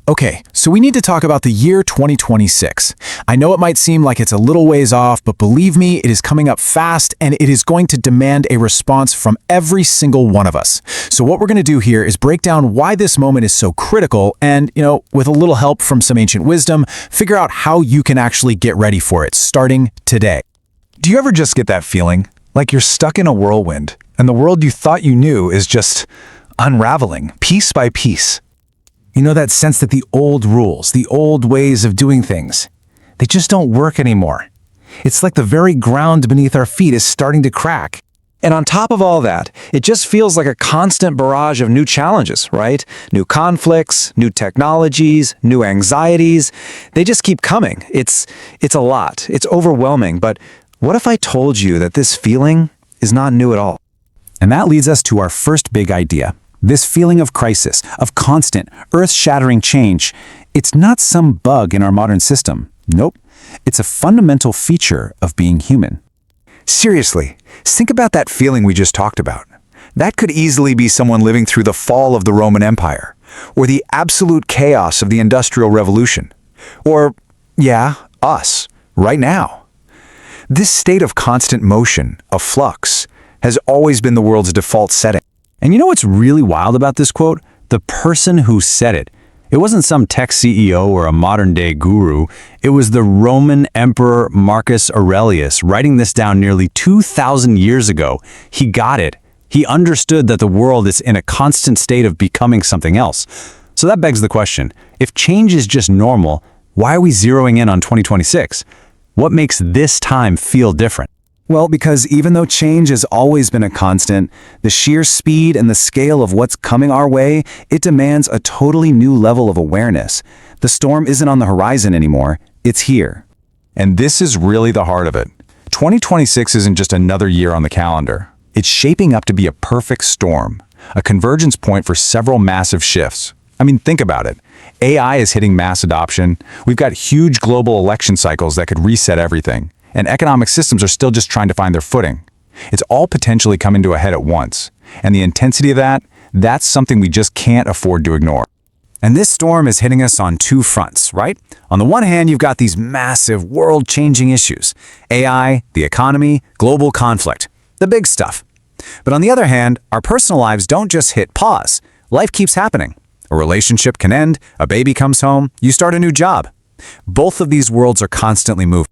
Okay, so we need to talk about the year 2026. I know it might seem like it's a little ways off, but believe me, it is coming up fast and it is going to demand a response from every single one of us. So what we're going to do here is break down why this moment is so critical and, with a little help from some ancient wisdom, figure out how you can actually get ready for it, starting today. Do you ever just get that feeling? Like you're stuck in a whirlwind, and the world you thought you knew is just unraveling, piece by piece. You know that sense that the old rules, the old ways of doing things, they just don't work anymore. It's like the very ground beneath our feet is starting to crack. And on top of all that, it just feels like a constant barrage of new challenges, right? New conflicts, new technologies, new anxieties. They just keep coming. It's a lot. It's overwhelming. But what if I told you that this feeling is not new at all? And that leads us to our first big idea. This feeling of crisis, of constant, earth-shattering change, it's not some bug in our modern system. Nope. It's a fundamental feature of being human. Seriously, think about that feeling we just talked about. That could easily be someone living through the fall of the Roman Empire, or the absolute chaos of the Industrial Revolution. Or, us, right now. This state of constant motion, of flux, has always been the world's default setting. And you know what's really wild about this quote? The person who said it. It wasn't some tech CEO or a modern-day guru. It was the Roman Emperor Marcus Aurelius writing this down nearly 2,000 years ago. He got it. He understood that the world is in a constant state of becoming something else. So that begs the question, if change is just normal, why are we zeroing in on 2026? What makes this time feel different? Well, because even though change has always been a constant, the sheer speed and the scale of what's coming our way, it demands a totally new level of awareness. The storm isn't on the horizon anymore, it's here. And this is really the heart of it. 2026 isn't just another year on the calendar. It's shaping up to be a perfect storm, a convergence point for several massive shifts. I mean, think about it. AI is hitting mass adoption. We've got huge global election cycles that could reset everything. And economic systems are still just trying to find their footing. It's all potentially coming to a head at once. And the intensity of that's something we just can't afford to ignore. And this storm is hitting us on two fronts, right? On the one hand, you've got these massive world-changing issues. AI, the economy, global conflict. The big stuff. But on the other hand, our personal lives don't just hit pause. Life keeps happening. A relationship can end, a baby comes home, you start a new job. Both of these worlds are constantly moving.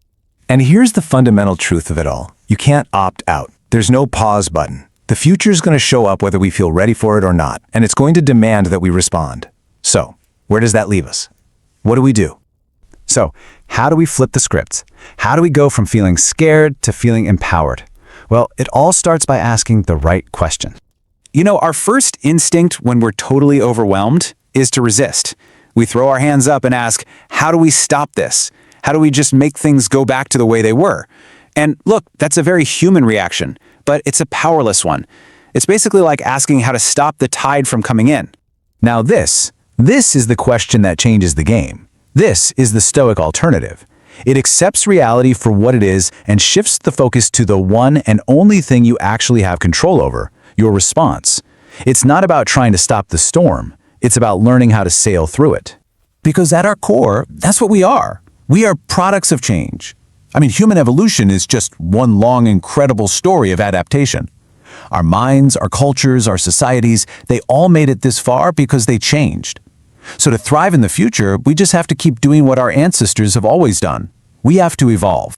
And here's the fundamental truth of it all. You can't opt out. There's no pause button. The future's going to show up whether we feel ready for it or not, and it's going to demand that we respond. So, where does that leave us? What do we do? So, how do we flip the script? How do we go from feeling scared to feeling empowered? Well, it all starts by asking the right question. Our first instinct when we're totally overwhelmed is to resist. We throw our hands up and ask, how do we stop this? How do we just make things go back to the way they were? And look, that's a very human reaction, but it's a powerless one. It's basically like asking how to stop the tide from coming in. Now this is the question that changes the game. This is the Stoic alternative. It accepts reality for what it is and shifts the focus to the one and only thing you actually have control over, your response. It's not about trying to stop the storm. It's about learning how to sail through it. Because at our core, that's what we are. We are products of change. I mean, human evolution is just one long, incredible story of adaptation. Our minds, our cultures, our societies, they all made it this far because they changed. So to thrive in the future, we just have to keep doing what our ancestors have always done. We have to evolve.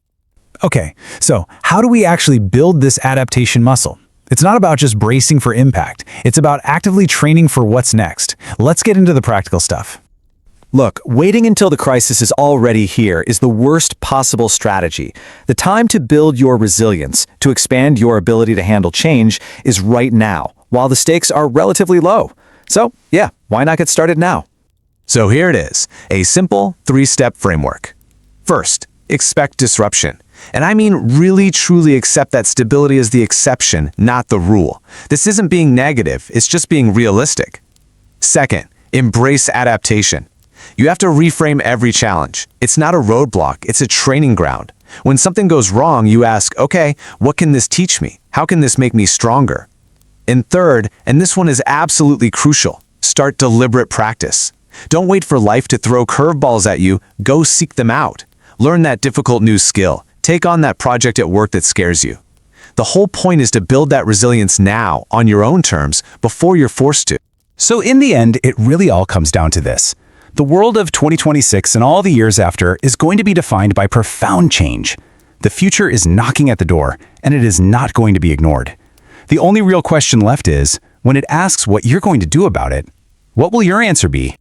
Okay, so how do we actually build this adaptation muscle? It's not about just bracing for impact. It's about actively training for what's next. Let's get into the practical stuff. Look, waiting until the crisis is already here is the worst possible strategy. The time to build your resilience, to expand your ability to handle change, is right now, while the stakes are relatively low. So, why not get started now? So here it is, a simple 3-step framework. First, expect disruption. And I mean really truly accept that stability is the exception, not the rule. This isn't being negative, it's just being realistic. Second, embrace adaptation. You have to reframe every challenge. It's not a roadblock, it's a training ground. When something goes wrong, you ask, okay, what can this teach me? How can this make me stronger? And third, and this one is absolutely crucial, start deliberate practice. Don't wait for life to throw curveballs at you. Go seek them out. Learn that difficult new skill. Take on that project at work that scares you. The whole point is to build that resilience now, on your own terms, before you're forced to. So in the end, it really all comes down to this. The world of 2026 and all the years after is going to be defined by profound change. The future is knocking at the door, and it is not going to be ignored. The only real question left is, when it asks what you're going to do about it, what will your answer be?